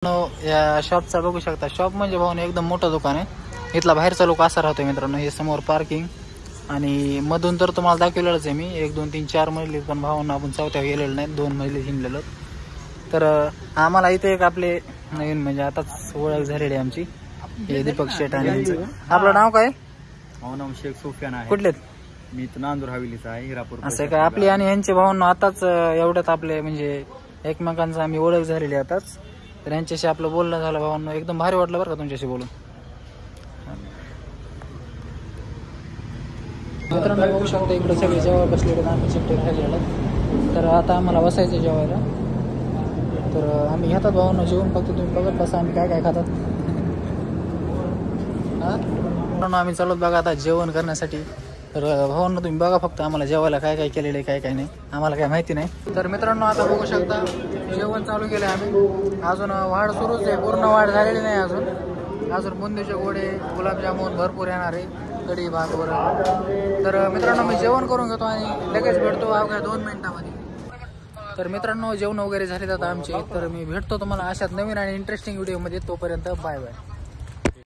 या शॉपचा बघू शकता. शॉप म्हणजे भाऊन एकदम मोठं दुकान आहे. इथला बाहेरचा लोक असा राहतो मित्रांनो. हे समोर पार्किंग आणि मधून तर तुम्हाला दाखवलेलंच आहे मी. 1 2 3 4 मजले, पण भाऊन आपण चौथ्या गेलेलो नाही, 2 मजले हिंडलेलो. तर आम्हाला इथे एक आपले नवीन म्हणजे आताच ओळख झालेली आहे आमची. हे दीपक शेट आणि आपलं नाव काय? माझं नाव शेख सुफियान आहे. कुठले? मी नांदूर हवेलीचा आहे, हिरापूर. असं काय आपली आणि यांचे भाऊन आताच एवढ्यात आपले म्हणजे एकमेकांचा आम्ही ओळख झालेली आताच. तर यांच्याशी आपलं बोलणं झालं भावांनो. एकदम भारी वाटलं बरं का तुमच्याशी बोलून. मित्रांनो बघू शकता इकडे सगळे जेव्हा बसलेले आम्ही चिमटे राहिलेला. तर आता आम्हाला बसायचं जेवायला. तर आम्ही घेतात भावांनो जेवण. फक्त तुम्ही बघत बसा आम्ही काय काय खातात. हां आम्ही चालत बघा आता जेवण करण्यासाठी. तर भावांनो तुम्ही बघा फक्त आम्हाला जेवायला काय काय केलेलं आहे, काय काय नाही आम्हाला काय माहिती नाही. तर मित्रांनो आता बघू शकता जेवण चालू केलं आम्ही. अजून वाढ सुरूच आहे, पूर्ण वाढ झालेली नाही अजून. अजून बुंदीचे गोडे, गुलाबजामुन भरपूर येणार आहे, कढी भात वगैरे. तर मित्रांनो मी जेवण करून घेतो आणि लगेच भेटतो अवघ्या 2 मिनिटामध्ये. तर मित्रांनो जेवण वगैरे झाले आता आमचे. तर मी भेटतो तुम्हाला अशाच नवीन आणि इंटरेस्टिंग व्हिडिओमध्ये. तोपर्यंत बाय बाय.